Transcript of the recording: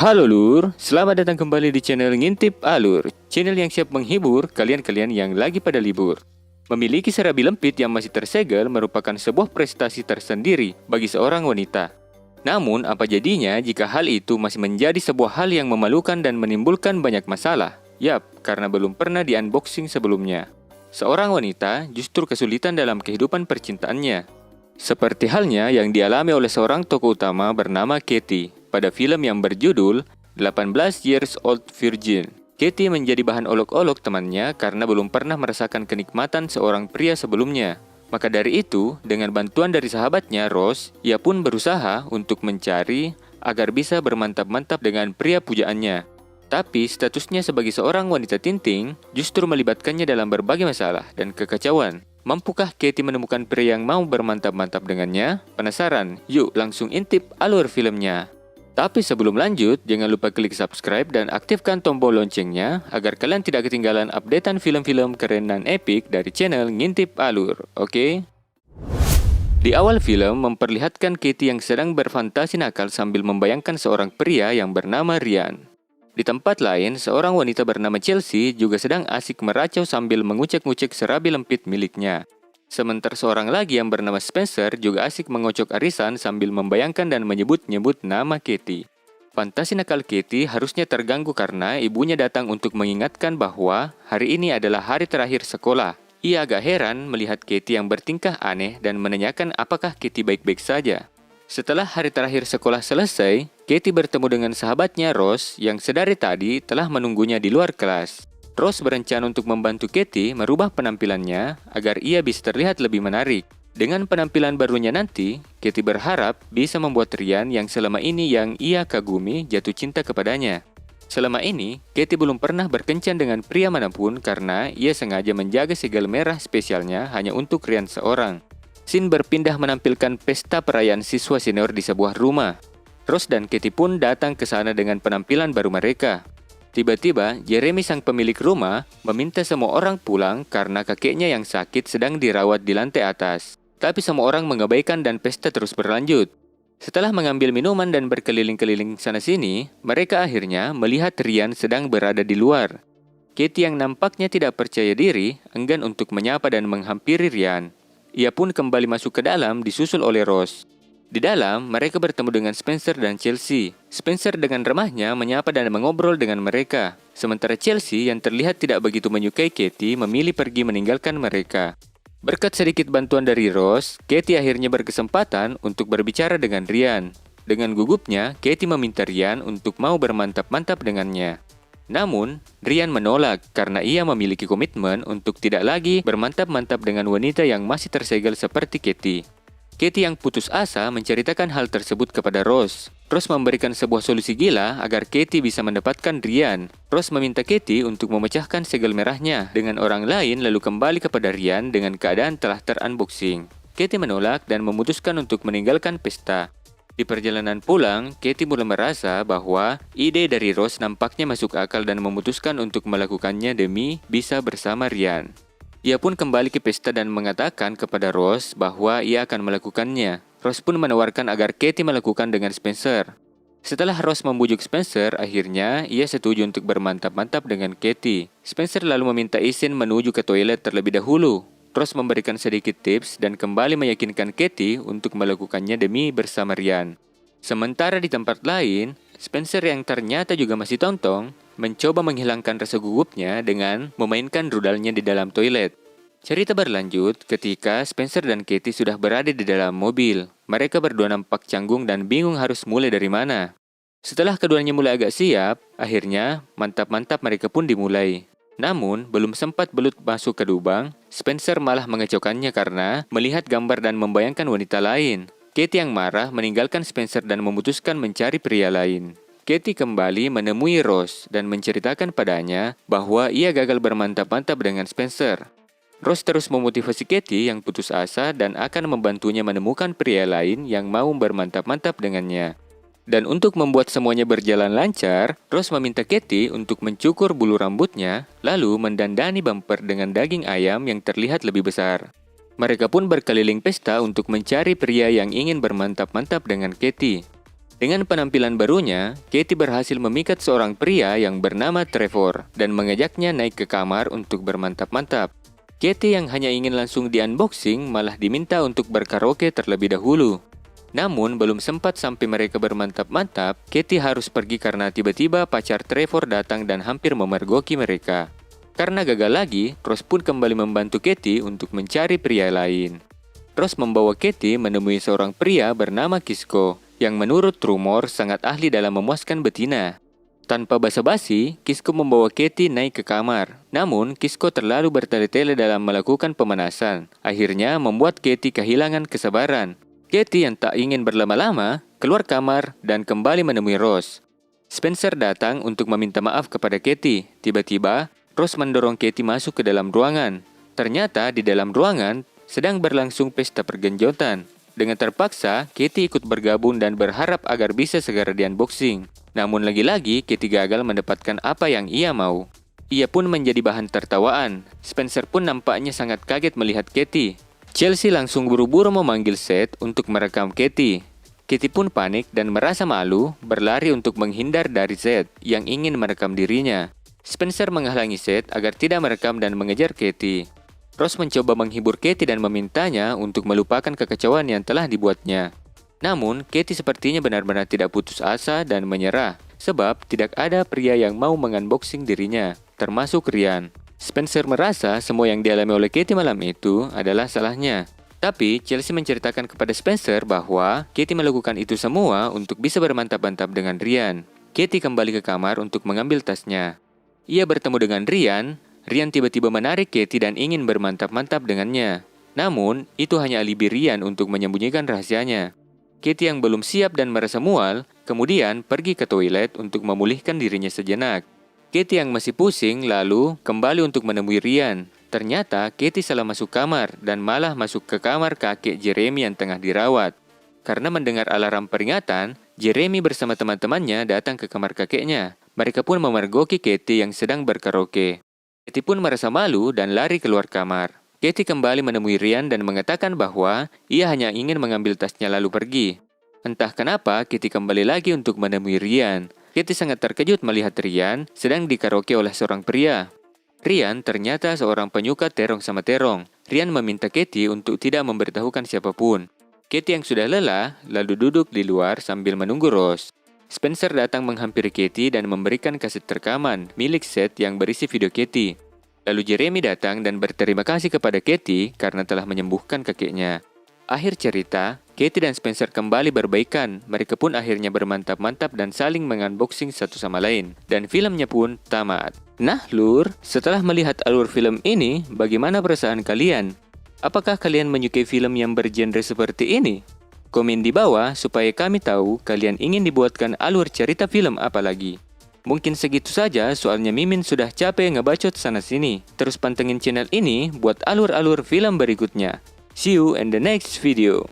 Halo Lur, selamat datang kembali di channel Ngintip Alur, channel yang siap menghibur kalian-kalian yang lagi pada libur. Memiliki serabi lempit yang masih tersegel merupakan sebuah prestasi tersendiri bagi seorang wanita. Namun, apa jadinya jika hal itu masih menjadi sebuah hal yang memalukan dan menimbulkan banyak masalah? Yap, karena belum pernah di-unboxing sebelumnya. Seorang wanita justru kesulitan dalam kehidupan percintaannya. Seperti halnya yang dialami oleh seorang tokoh utama bernama Katie pada film yang berjudul 18 Years Old Virgin. Katie menjadi bahan olok-olok temannya karena belum pernah merasakan kenikmatan seorang pria sebelumnya. Maka dari itu, dengan bantuan dari sahabatnya Rose, ia pun berusaha untuk mencari agar bisa bermantap-mantap dengan pria pujaannya. Tapi statusnya sebagai seorang wanita tinting justru melibatkannya dalam berbagai masalah dan kekacauan. Mampukah Katie menemukan pria yang mau bermantap-mantap dengannya? Penasaran? Yuk langsung intip alur filmnya. Tapi sebelum lanjut, jangan lupa klik subscribe dan aktifkan tombol loncengnya agar kalian tidak ketinggalan updatean film-film keren dan epik dari channel Ngintip Alur, oke? Di awal film memperlihatkan Katie yang sedang berfantasi nakal sambil membayangkan seorang pria yang bernama Ryan. Di tempat lain, seorang wanita bernama Chelsea juga sedang asik meracau sambil mengucek-ngucek serabi lempit miliknya. Sementara seorang lagi yang bernama Spencer juga asik mengocok arisan sambil membayangkan dan menyebut-nyebut nama Katie. Fantasi nakal Katie harusnya terganggu karena ibunya datang untuk mengingatkan bahwa hari ini adalah hari terakhir sekolah. Ia agak heran melihat Katie yang bertingkah aneh dan menanyakan apakah Katie baik-baik saja. Setelah hari terakhir sekolah selesai, Katie bertemu dengan sahabatnya Rose yang sedari tadi telah menunggunya di luar kelas. Rose berencana untuk membantu Katie merubah penampilannya agar ia bisa terlihat lebih menarik. Dengan penampilan barunya nanti, Katie berharap bisa membuat Ryan yang selama ini yang ia kagumi jatuh cinta kepadanya. Selama ini, Katie belum pernah berkencan dengan pria manapun karena ia sengaja menjaga segel merah spesialnya hanya untuk Ryan seorang. Scene berpindah menampilkan pesta perayaan siswa senior di sebuah rumah. Rose dan Katie pun datang ke sana dengan penampilan baru mereka. Tiba-tiba, Jeremy sang pemilik rumah meminta semua orang pulang karena kakeknya yang sakit sedang dirawat di lantai atas. Tapi semua orang mengabaikan dan pesta terus berlanjut. Setelah mengambil minuman dan berkeliling-keliling sana-sini, mereka akhirnya melihat Ryan sedang berada di luar. Katie yang nampaknya tidak percaya diri, enggan untuk menyapa dan menghampiri Ryan. Ia pun kembali masuk ke dalam disusul oleh Rose. Di dalam, mereka bertemu dengan Spencer dan Chelsea. Spencer dengan remahnya menyapa dan mengobrol dengan mereka. Sementara Chelsea yang terlihat tidak begitu menyukai Katie memilih pergi meninggalkan mereka. Berkat sedikit bantuan dari Rose, Katie akhirnya berkesempatan untuk berbicara dengan Ryan. Dengan gugupnya, Katie meminta Ryan untuk mau bermantap-mantap dengannya. Namun, Ryan menolak karena ia memiliki komitmen untuk tidak lagi bermantap-mantap dengan wanita yang masih tersegel seperti Katie. Katie yang putus asa menceritakan hal tersebut kepada Rose. Rose memberikan sebuah solusi gila agar Katie bisa mendapatkan Ryan. Rose meminta Katie untuk memecahkan segel merahnya dengan orang lain lalu kembali kepada Ryan dengan keadaan telah ter-unboxing. Katie menolak dan memutuskan untuk meninggalkan pesta. Di perjalanan pulang, Katie mulai merasa bahwa ide dari Rose nampaknya masuk akal dan memutuskan untuk melakukannya demi bisa bersama Ryan. Ia pun kembali ke pesta dan mengatakan kepada Rose bahwa ia akan melakukannya. Rose pun menawarkan agar Katie melakukan dengan Spencer. Setelah Rose membujuk Spencer, akhirnya ia setuju untuk bermantap-mantap dengan Katie. Spencer lalu meminta izin menuju ke toilet terlebih dahulu. Rose memberikan sedikit tips dan kembali meyakinkan Katie untuk melakukannya demi bersama Ryan. Sementara di tempat lain, Spencer yang ternyata juga masih tontong, mencoba menghilangkan rasa gugupnya dengan memainkan rudalnya di dalam toilet. Cerita berlanjut ketika Spencer dan Katie sudah berada di dalam mobil. Mereka berdua nampak canggung dan bingung harus mulai dari mana. Setelah keduanya mulai agak siap, akhirnya mantap-mantap mereka pun dimulai. Namun, belum sempat belut masuk ke lubang, Spencer malah mengecaukannya karena melihat gambar dan membayangkan wanita lain. Katie yang marah meninggalkan Spencer dan memutuskan mencari pria lain. Katie kembali menemui Rose dan menceritakan padanya bahwa ia gagal bermantap-mantap dengan Spencer. Rose terus memotivasi Katie yang putus asa dan akan membantunya menemukan pria lain yang mau bermantap-mantap dengannya. Dan untuk membuat semuanya berjalan lancar, Rose meminta Katie untuk mencukur bulu rambutnya, lalu mendandani bumper dengan daging ayam yang terlihat lebih besar. Mereka pun berkeliling pesta untuk mencari pria yang ingin bermantap-mantap dengan Katie. Dengan penampilan barunya, Katie berhasil memikat seorang pria yang bernama Trevor dan mengajaknya naik ke kamar untuk bermantap-mantap. Katie yang hanya ingin langsung di-unboxing malah diminta untuk berkaraoke terlebih dahulu. Namun, belum sempat sampai mereka bermantap-mantap, Katie harus pergi karena tiba-tiba pacar Trevor datang dan hampir memergoki mereka. Karena gagal lagi, Ross pun kembali membantu Katie untuk mencari pria lain. Ross membawa Katie menemui seorang pria bernama Kisco, yang menurut rumor sangat ahli dalam memuaskan betina. Tanpa basa-basi, Kisco membawa Katie naik ke kamar. Namun, Kisco terlalu bertele-tele dalam melakukan pemanasan. Akhirnya, membuat Katie kehilangan kesabaran. Katie yang tak ingin berlama-lama, keluar kamar dan kembali menemui Ross. Spencer datang untuk meminta maaf kepada Katie. Tiba-tiba, Ross mendorong Katie masuk ke dalam ruangan. Ternyata di dalam ruangan sedang berlangsung pesta pergenjotan. Dengan terpaksa, Katie ikut bergabung dan berharap agar bisa segera di-unboxing. Namun lagi-lagi, Katie gagal mendapatkan apa yang ia mau. Ia pun menjadi bahan tertawaan. Spencer pun nampaknya sangat kaget melihat Katie. Chelsea langsung buru-buru memanggil Seth untuk merekam Katie. Katie pun panik dan merasa malu, berlari untuk menghindar dari Seth yang ingin merekam dirinya. Spencer menghalangi Seth agar tidak merekam dan mengejar Katie. Ross mencoba menghibur Katie dan memintanya untuk melupakan kekecewaan yang telah dibuatnya. Namun, Katie sepertinya benar-benar tidak putus asa dan menyerah, sebab tidak ada pria yang mau mengunboxing dirinya, termasuk Ryan. Spencer merasa semua yang dialami oleh Katie malam itu adalah salahnya. Tapi, Chelsea menceritakan kepada Spencer bahwa Katie melakukan itu semua untuk bisa bermantap-mantap dengan Ryan. Katie kembali ke kamar untuk mengambil tasnya. Ia bertemu dengan Ryan tiba-tiba menarik Katie dan ingin bermantap-mantap dengannya. Namun, itu hanya alibi Ryan untuk menyembunyikan rahasianya. Katie yang belum siap dan merasa mual, kemudian pergi ke toilet untuk memulihkan dirinya sejenak. Katie yang masih pusing lalu kembali untuk menemui Ryan. Ternyata Katie salah masuk kamar dan malah masuk ke kamar kakek Jeremy yang tengah dirawat. Karena mendengar alarm peringatan, Jeremy bersama teman-temannya datang ke kamar kakeknya. Mereka pun memergoki Katie yang sedang berkaraoke. Katie pun merasa malu dan lari keluar kamar. Katie kembali menemui Ryan dan mengatakan bahwa ia hanya ingin mengambil tasnya lalu pergi. Entah kenapa, Katie kembali lagi untuk menemui Ryan. Katie sangat terkejut melihat Ryan sedang dikaraoke oleh seorang pria. Ryan ternyata seorang penyuka terong sama terong. Ryan meminta Katie untuk tidak memberitahukan siapapun. Katie yang sudah lelah lalu duduk di luar sambil menunggu Ross. Spencer datang menghampiri Katie dan memberikan kaset rekaman milik Seth yang berisi video Katie. Lalu Jeremy datang dan berterima kasih kepada Katie karena telah menyembuhkan kakeknya. Akhir cerita, Katie dan Spencer kembali berbaikan. Mereka pun akhirnya bermantap-mantap dan saling mengunboxing satu sama lain. Dan filmnya pun tamat. Nah lur, setelah melihat alur film ini, bagaimana perasaan kalian? Apakah kalian menyukai film yang bergenre seperti ini? Komen di bawah supaya kami tahu kalian ingin dibuatkan alur cerita film apa lagi. Mungkin segitu saja soalnya Mimin sudah capek ngebacot sana-sini. Terus pantengin channel ini buat alur-alur film berikutnya. See you in the next video.